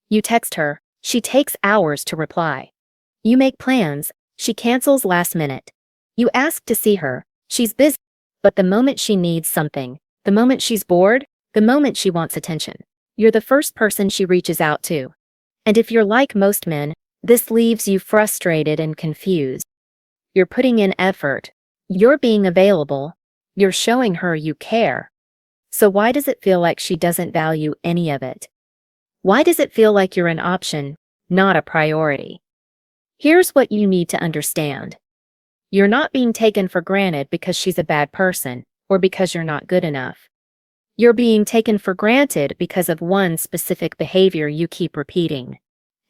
You text her, she takes hours to reply. You make plans, she cancels last minute. You ask to see her, she's busy. But the moment she needs something, the moment she's bored, the moment she wants attention, you're the first person she reaches out to. And if you're like most men, this leaves you frustrated and confused. You're putting in effort. You're being available. You're showing her you care. So why does it feel like she doesn't value any of it? Why does it feel like you're an option, not a priority? Here's what you need to understand. You're not being taken for granted because she's a bad person or because you're not good enough. You're being taken for granted because of one specific behavior you keep repeating.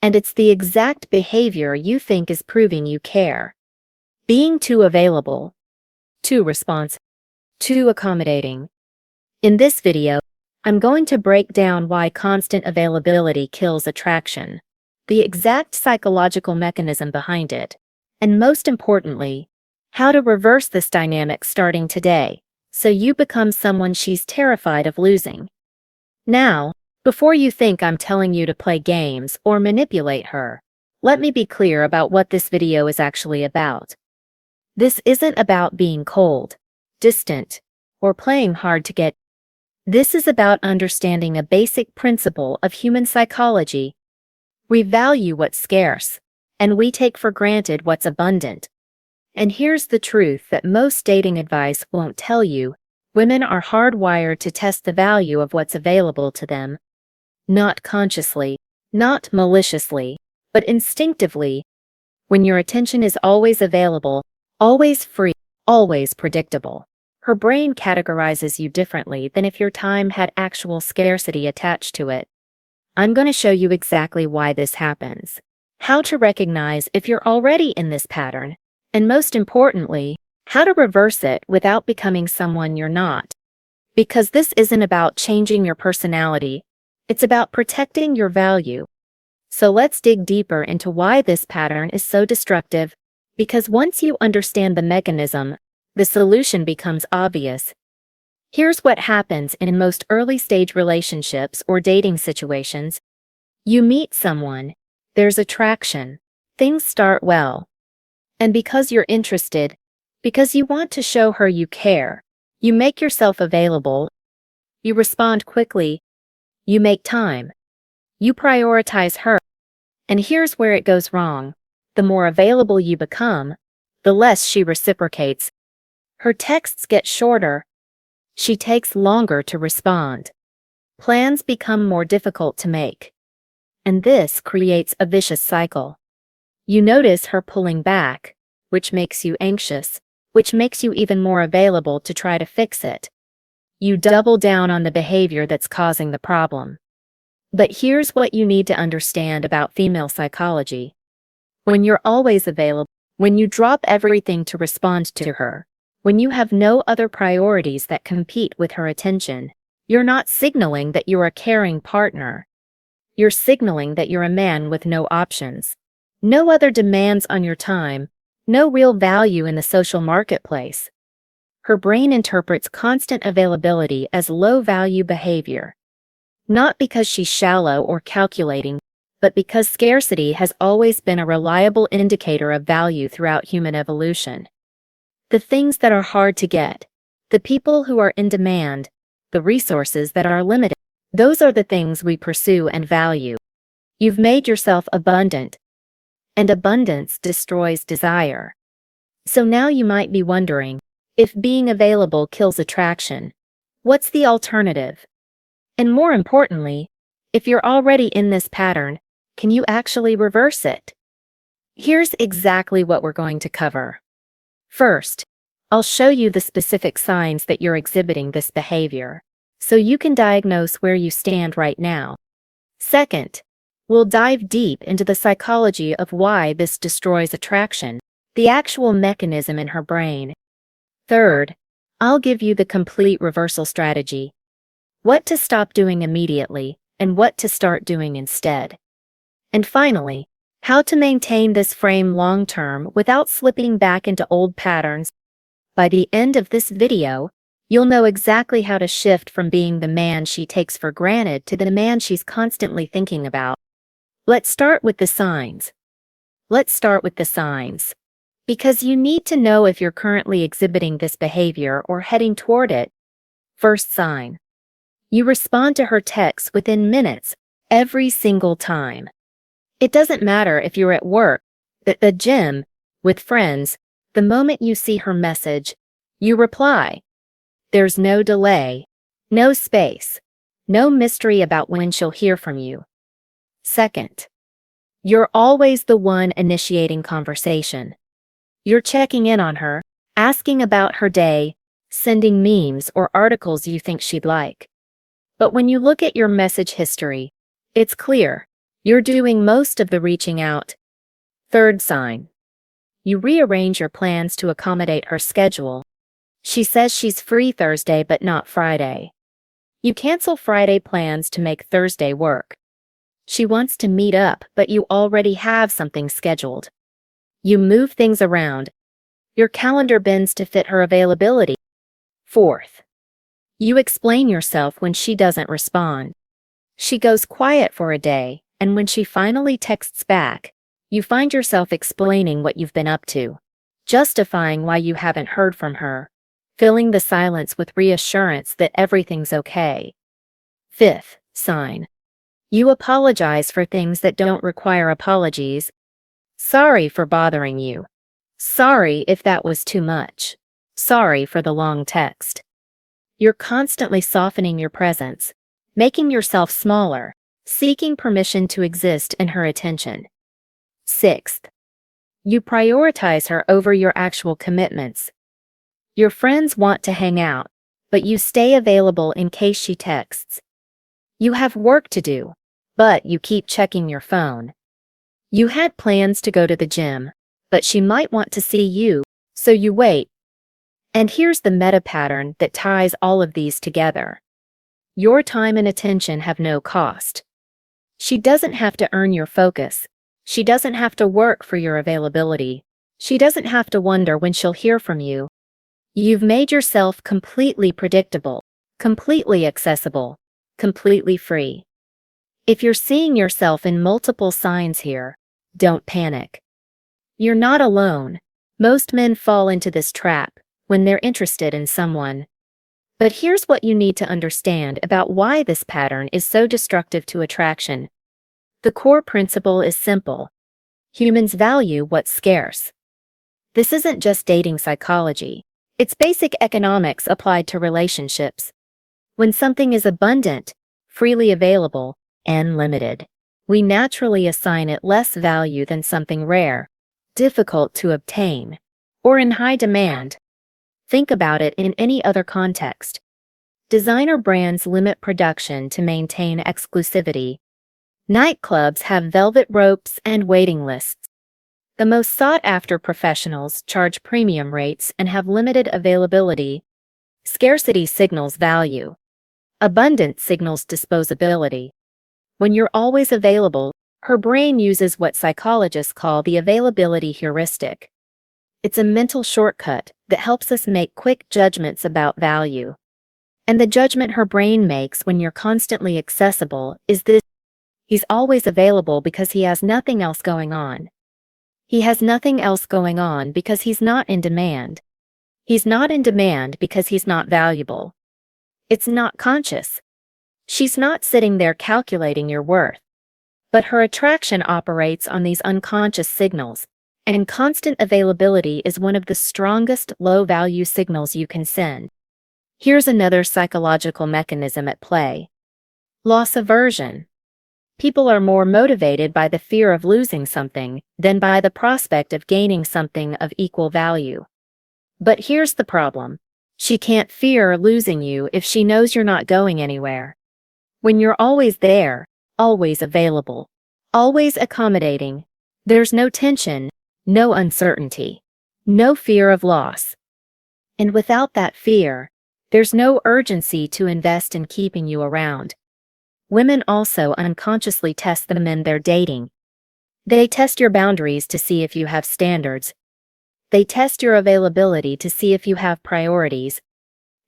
And it's the exact behavior you think is proving you care. Being too available, too responsive, too accommodating. In this video, I'm going to break down why constant availability kills attraction, the exact psychological mechanism behind it, and most importantly, how to reverse this dynamic starting today, so you become someone she's terrified of losing. Now, before you think I'm telling you to play games or manipulate her, let me be clear about what this video is actually about. This isn't about being cold, distant, or playing hard to get. This is about understanding a basic principle of human psychology. We value what's scarce, and we take for granted what's abundant. And here's the truth that most dating advice won't tell you: women are hardwired to test the value of what's available to them. Not consciously, not maliciously, but instinctively. When your attention is always available, always free, always predictable, her brain categorizes you differently than if your time had actual scarcity attached to it. I'm going to show you exactly why this happens, how to recognize if you're already in this pattern, and most importantly, how to reverse it without becoming someone you're not. Because this isn't about changing your personality, it's about protecting your value. So let's dig deeper into why this pattern is so destructive, because once you understand the mechanism, the solution becomes obvious. Here's what happens in most early-stage relationships or dating situations. You meet someone, there's attraction, things start well. And because you're interested, because you want to show her you care, you make yourself available, you respond quickly, you make time, you prioritize her. And here's where it goes wrong. The more available you become, the less she reciprocates. Her texts get shorter. She takes longer to respond. Plans become more difficult to make. And this creates a vicious cycle. You notice her pulling back, which makes you anxious, which makes you even more available to try to fix it. You double down on the behavior that's causing the problem. But here's what you need to understand about female psychology. When you're always available, when you drop everything to respond to her, when you have no other priorities that compete with her attention, you're not signaling that you're a caring partner. You're signaling that you're a man with no options, no other demands on your time, no real value in the social marketplace. Her brain interprets constant availability as low-value behavior. Not because she's shallow or calculating, but because scarcity has always been a reliable indicator of value throughout human evolution. The things that are hard to get, the people who are in demand, the resources that are limited, those are the things we pursue and value. You've made yourself abundant, and abundance destroys desire. So now you might be wondering, if being available kills attraction, what's the alternative? And more importantly, if you're already in this pattern, can you actually reverse it? Here's exactly what we're going to cover. First, I'll show you the specific signs that you're exhibiting this behavior, so you can diagnose where you stand right now. Second, we'll dive deep into the psychology of why this destroys attraction, the actual mechanism in her brain. Third, I'll give you the complete reversal strategy. What to stop doing immediately, and what to start doing instead. And finally, how to maintain this frame long-term without slipping back into old patterns. By the end of this video, you'll know exactly how to shift from being the man she takes for granted to the man she's constantly thinking about. Let's start with the signs. Let's start with the signs. Because you need to know if you're currently exhibiting this behavior or heading toward it. First sign. You respond to her texts within minutes, every single time. It doesn't matter if you're at work, at the gym, with friends, the moment you see her message, you reply. There's no delay, no space, no mystery about when she'll hear from you. Second, you're always the one initiating conversation. You're checking in on her, asking about her day, sending memes or articles you think she'd like. But when you look at your message history, it's clear, you're doing most of the reaching out. Third sign. You rearrange your plans to accommodate her schedule. She says she's free Thursday but not Friday. You cancel Friday plans to make Thursday work. She wants to meet up, but you already have something scheduled. You move things around. Your calendar bends to fit her availability. Fourth. You explain yourself when she doesn't respond. She goes quiet for a day, and when she finally texts back, you find yourself explaining what you've been up to, justifying why you haven't heard from her, filling the silence with reassurance that everything's okay. Fifth sign. You apologize for things that don't require apologies. Sorry for bothering you. Sorry if that was too much. Sorry for the long text. You're constantly softening your presence, making yourself smaller, seeking permission to exist in her attention. Sixth, you prioritize her over your actual commitments. Your friends want to hang out, but you stay available in case she texts. You have work to do, but you keep checking your phone. You had plans to go to the gym, but she might want to see you, so you wait. And here's the meta pattern that ties all of these together. Your time and attention have no cost. She doesn't have to earn your focus. She doesn't have to work for your availability. She doesn't have to wonder when she'll hear from you. You've made yourself completely predictable, completely accessible, completely free. If you're seeing yourself in multiple signs here, don't panic. You're not alone. Most men fall into this trap when they're interested in someone. But here's what you need to understand about why this pattern is so destructive to attraction. The core principle is simple. Humans value what's scarce. This isn't just dating psychology. It's basic economics applied to relationships. When something is abundant, freely available, and limited, we naturally assign it less value than something rare, difficult to obtain, or in high demand. Think about it in any other context. Designer brands limit production to maintain exclusivity. Nightclubs have velvet ropes and waiting lists. The most sought-after professionals charge premium rates and have limited availability. Scarcity signals value. Abundance signals disposability. When you're always available, her brain uses what psychologists call the availability heuristic. It's a mental shortcut that helps us make quick judgments about value. And the judgment her brain makes when you're constantly accessible is this: he's always available because he has nothing else going on. He has nothing else going on because he's not in demand. He's not in demand because he's not valuable. It's not conscious. She's not sitting there calculating your worth. But her attraction operates on these unconscious signals, and constant availability is one of the strongest low-value signals you can send. Here's another psychological mechanism at play. Loss aversion. People are more motivated by the fear of losing something than by the prospect of gaining something of equal value. But here's the problem. She can't fear losing you if she knows you're not going anywhere. When you're always there, always available, always accommodating, there's no tension, no uncertainty, no fear of loss. And without that fear, there's no urgency to invest in keeping you around. Women also unconsciously test the men they're dating. They test your boundaries to see if you have standards. They test your availability to see if you have priorities.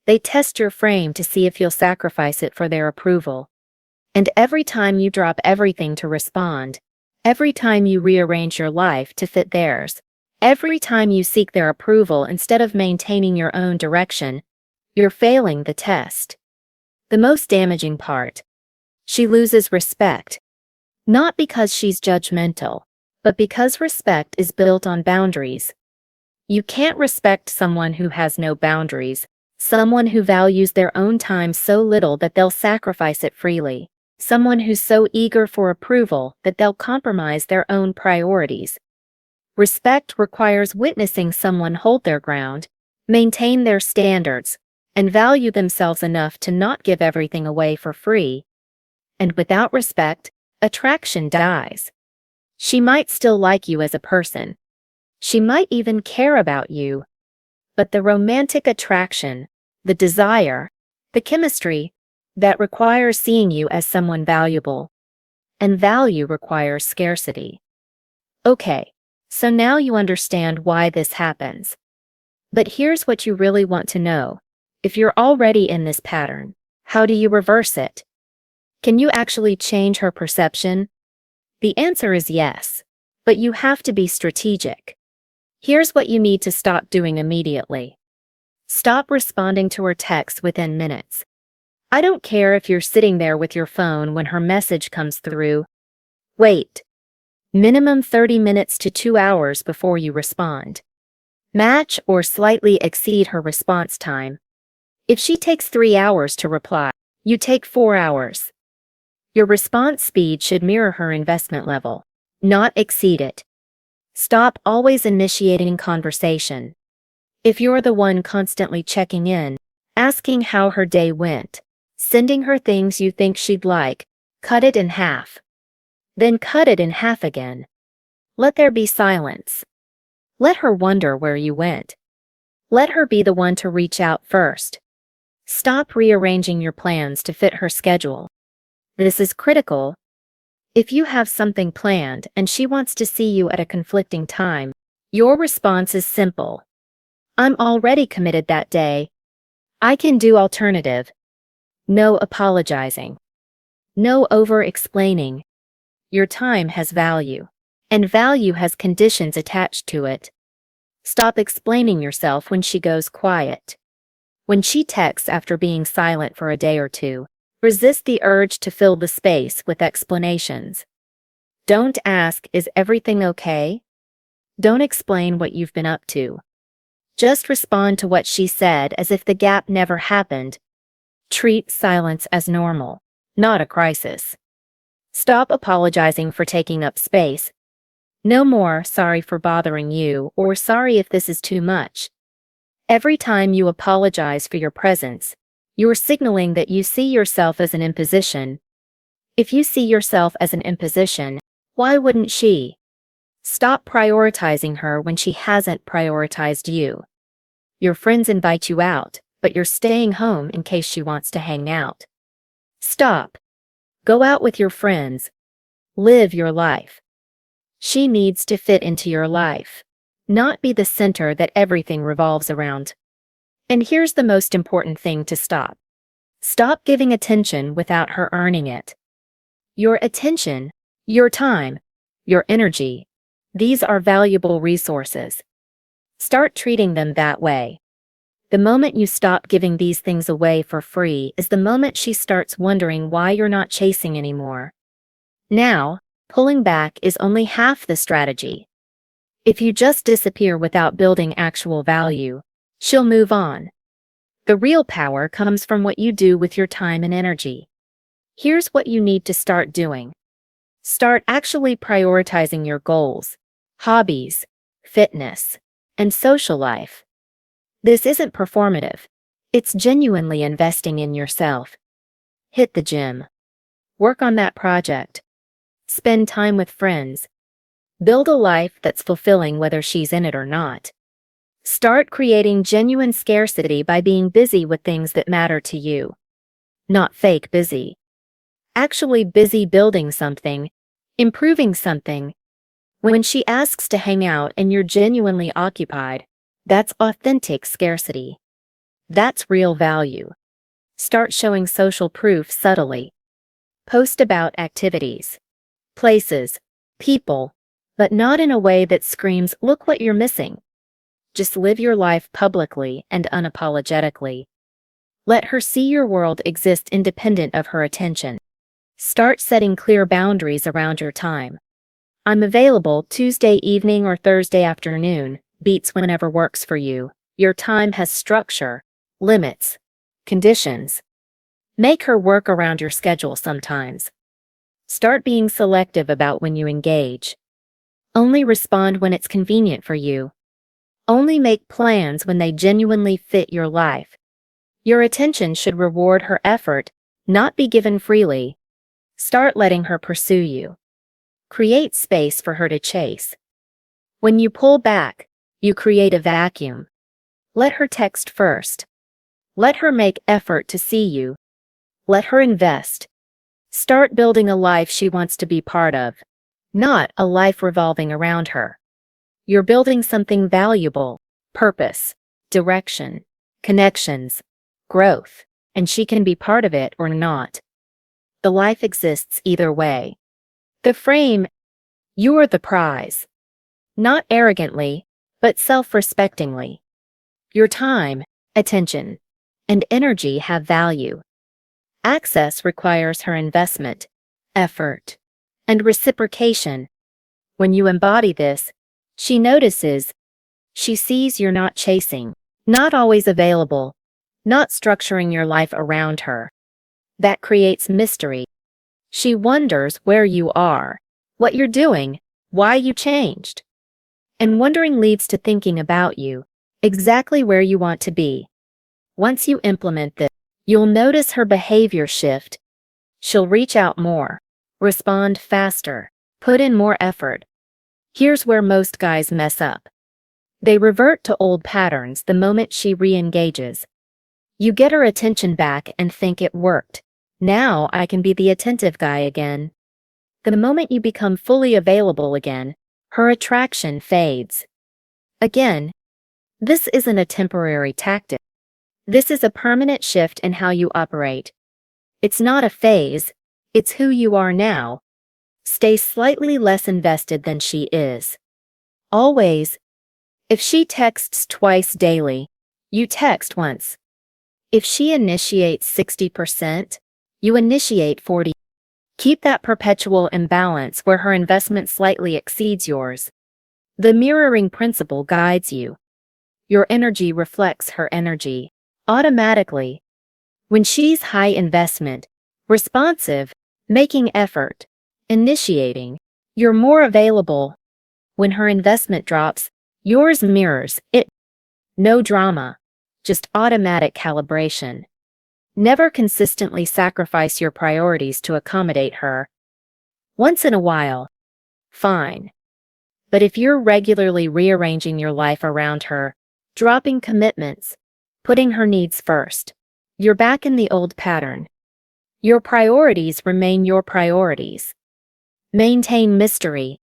They test your frame to see if you'll sacrifice it for their approval. And every time you drop everything to respond, Every time you rearrange your life to fit theirs, every time you seek their approval instead of maintaining your own direction, you're failing the test. The most damaging part: she loses respect. Not because she's judgmental, but because respect is built on boundaries. You can't respect someone who has no boundaries, someone who values their own time so little that they'll sacrifice it freely, someone who's so eager for approval that they'll compromise their own priorities. Respect requires witnessing someone hold their ground, maintain their standards, and value themselves enough to not give everything away for free. And without respect, attraction dies. She might still like you as a person. She might even care about you. But the romantic attraction, the desire, the chemistry, that requires seeing you as someone valuable. And value requires scarcity. Okay, so now you understand why this happens. But here's what you really want to know. If you're already in this pattern, how do you reverse it? Can you actually change her perception? The answer is yes, but you have to be strategic. Here's what you need to stop doing immediately. Stop responding to her texts within minutes. I don't care if you're sitting there with your phone when her message comes through. Wait. Minimum 30 minutes to 2 hours before you respond. Match or slightly exceed her response time. If she takes 3 hours to reply, you take 4 hours. Your response speed should mirror her investment level, not exceed it. Stop always initiating conversation. If you're the one constantly checking in, asking how her day went, sending her things you think she'd like, cut it in half. Then cut it in half again. Let there be silence. Let her wonder where you went. Let her be the one to reach out first. Stop rearranging your plans to fit her schedule. This is critical. If you have something planned and she wants to see you at a conflicting time, your response is simple. I'm already committed that day. I can do alternative. No apologizing. No over-explaining. Your time has value, and value has conditions attached to it. Stop explaining yourself when she goes quiet. When she texts after being silent for a day or two, resist the urge to fill the space with explanations. Don't ask, "Is everything okay?" Don't explain what you've been up to. Just respond to what she said as if the gap never happened. Treat silence as normal, not a crisis. Stop apologizing for taking up space. No more "sorry for bothering you" or "sorry if this is too much." Every time you apologize for your presence, you're signaling that you see yourself as an imposition. If you see yourself as an imposition, why wouldn't she? Stop prioritizing her when she hasn't prioritized you. Your friends invite you out, but you're staying home in case she wants to hang out. Stop. Go out with your friends. Live your life. She needs to fit into your life, not be the center that everything revolves around. And here's the most important thing to stop. Stop giving attention without her earning it. Your attention, your time, your energy, these are valuable resources. Start treating them that way. The moment you stop giving these things away for free is the moment she starts wondering why you're not chasing anymore. Now, pulling back is only half the strategy. If you just disappear without building actual value, she'll move on. The real power comes from what you do with your time and energy. Here's what you need to start doing. Start actually prioritizing your goals, hobbies, fitness, and social life. This isn't performative. It's genuinely investing in yourself. Hit the gym. Work on that project. Spend time with friends. Build a life that's fulfilling whether she's in it or not. Start creating genuine scarcity by being busy with things that matter to you. Not fake busy. Actually busy building something, improving something. When she asks to hang out and you're genuinely occupied, that's authentic scarcity. That's real value. Start showing social proof subtly. Post about activities, places, people, but not in a way that screams, "Look what you're missing." Just live your life publicly and unapologetically. Let her see your world exist independent of her attention. Start setting clear boundaries around your time. "I'm available Tuesday evening or Thursday afternoon," beats "whenever works for you." Your time has structure, limits, conditions. Make her work around your schedule sometimes. Start being selective about when you engage. Only respond when it's convenient for you. Only make plans when they genuinely fit your life. Your attention should reward her effort, not be given freely. Start letting her pursue you. Create space for her to chase. When you pull back, you create a vacuum. Let her text first. Let her make effort to see you. Let her invest. Start building a life she wants to be part of, not a life revolving around her. You're building something valuable: purpose, direction, connections, growth, and she can be part of it or not. The life exists either way. The frame: you're the prize. Not arrogantly, but self-respectingly. Your time, attention, and energy have value. Access requires her investment, effort, and reciprocation. When you embody this, she notices. She sees you're not chasing, not always available, not structuring your life around her. That creates mystery. She wonders where you are, what you're doing, why you changed. And wondering leads to thinking about you, exactly where you want to be. Once you implement this, you'll notice her behavior shift. She'll reach out more, respond faster, put in more effort. Here's where most guys mess up. They revert to old patterns the moment she re-engages. You get her attention back and think it worked. Now I can be the attentive guy again. The moment you become fully available again, her attraction fades. Again, this isn't a temporary tactic. This is a permanent shift in how you operate. It's not a phase, it's who you are now. Stay slightly less invested than she is. Always. If she texts twice daily, you text once. If she initiates 60%, you initiate 40%. Keep that perpetual imbalance where her investment slightly exceeds yours. The mirroring principle guides you. Your energy reflects her energy, automatically. When she's high investment, responsive, making effort, initiating, you're more available. When her investment drops, yours mirrors it. No drama, just automatic calibration. Never consistently sacrifice your priorities to accommodate her. Once in a while, fine. But if you're regularly rearranging your life around her, dropping commitments, putting her needs first, you're back in the old pattern. Your priorities remain your priorities. Maintain mystery.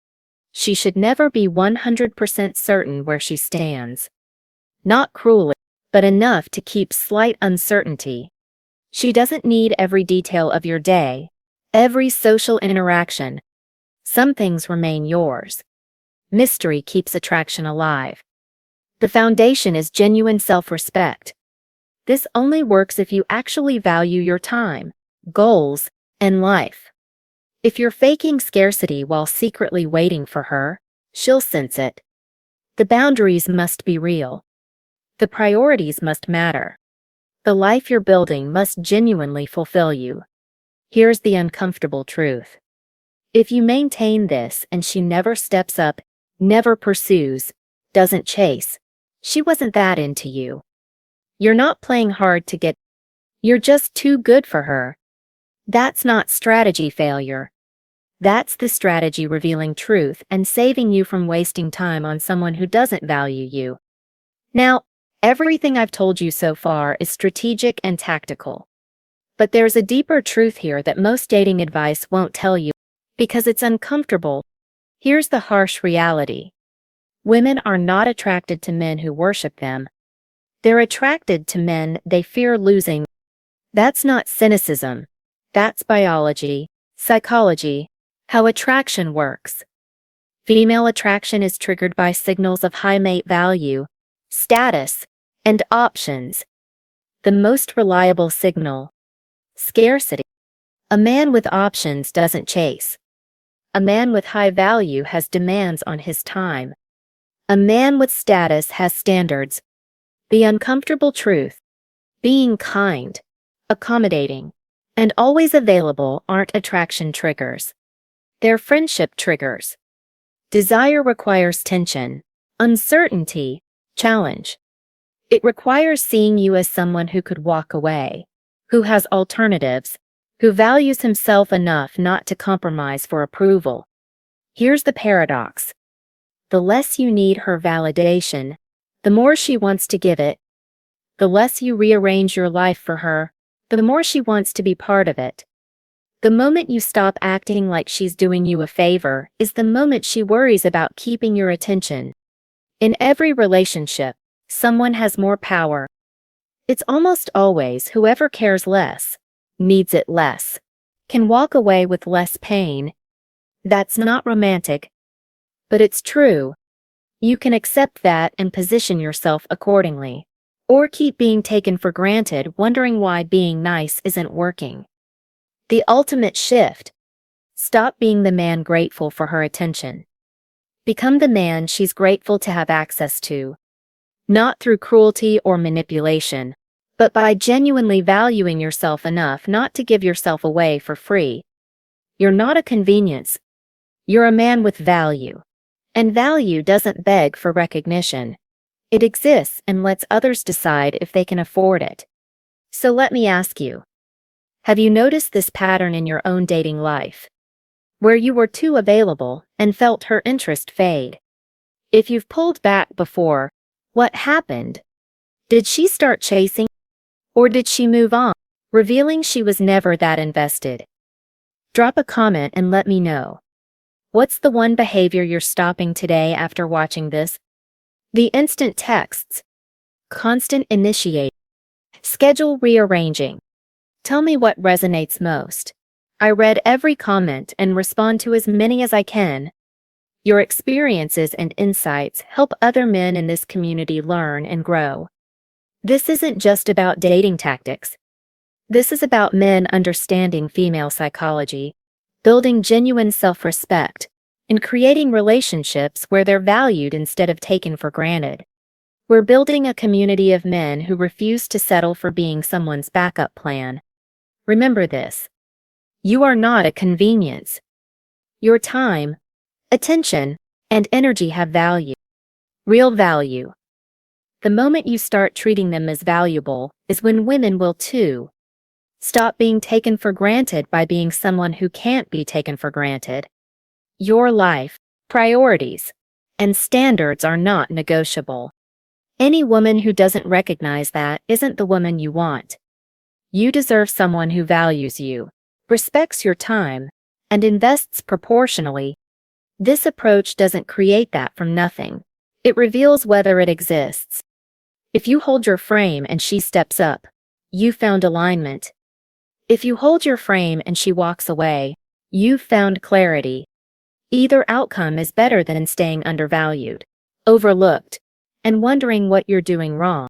She should never be 100% certain where she stands. Not cruelly, but enough to keep slight uncertainty. She doesn't need every detail of your day, every social interaction. Some things remain yours. Mystery keeps attraction alive. The foundation is genuine self-respect. This only works if you actually value your time, goals, and life. If you're faking scarcity while secretly waiting for her, she'll sense it. The boundaries must be real. The priorities must matter. The life you're building must genuinely fulfill you. Here's the uncomfortable truth. If you maintain this and she never steps up, never pursues, doesn't chase, she wasn't that into you. You're not playing hard to get. You're just too good for her. That's not strategy failure. That's the strategy revealing truth and saving you from wasting time on someone who doesn't value you. Now, everything I've told you so far is strategic and tactical. But there's a deeper truth here that most dating advice won't tell you, because it's uncomfortable. Here's the harsh reality. Women are not attracted to men who worship them. They're attracted to men they fear losing. That's not cynicism. That's biology, psychology, how attraction works. Female attraction is triggered by signals of high mate value, status, and options. The most reliable signal: scarcity. A man with options doesn't chase. A man with high value has demands on his time. A man with status has standards. The uncomfortable truth: being kind, accommodating, and always available aren't attraction triggers. They're friendship triggers. Desire requires tension, uncertainty, challenge. It requires seeing you as someone who could walk away, who has alternatives, who values himself enough not to compromise for approval. Here's the paradox: the less you need her validation, the more she wants to give it. The less you rearrange your life for her, the more she wants to be part of it. The moment you stop acting like she's doing you a favor is the moment she worries about keeping your attention. In every relationship, someone has more power. It's almost always whoever cares less, needs it less, can walk away with less pain. That's not romantic, but it's true. You can accept that and position yourself accordingly, or keep being taken for granted, wondering why being nice isn't working. The ultimate shift: stop being the man grateful for her attention. Become the man she's grateful to have access to. Not through cruelty or manipulation, but by genuinely valuing yourself enough not to give yourself away for free. You're not a convenience. You're a man with value. And value doesn't beg for recognition. It exists and lets others decide if they can afford it. So let me ask you, have you noticed this pattern in your own dating life, where you were too available and felt her interest fade? If you've pulled back before, what happened? Did she start chasing? Or did she move on, revealing she was never that invested? Drop a comment and let me know. What's the one behavior you're stopping today after watching this? The instant texts, constant initiating, schedule rearranging. Tell me what resonates most. I read every comment and respond to as many as I can. Your experiences and insights help other men in this community learn and grow. This isn't just about dating tactics. This is about men understanding female psychology, building genuine self-respect, and creating relationships where they're valued instead of taken for granted. We're building a community of men who refuse to settle for being someone's backup plan. Remember this: you are not a convenience. Your time, attention, and energy have value. Real value. The moment you start treating them as valuable is when women will too. Stop being taken for granted by being someone who can't be taken for granted. Your life, priorities, and standards are not negotiable. Any woman who doesn't recognize that isn't the woman you want. You deserve someone who values you, respects your time, and invests proportionally. This approach doesn't create that from nothing. It reveals whether it exists. If you hold your frame and she steps up, you found alignment. If you hold your frame and she walks away, you've found clarity. Either outcome is better than staying undervalued, overlooked, and wondering what you're doing wrong.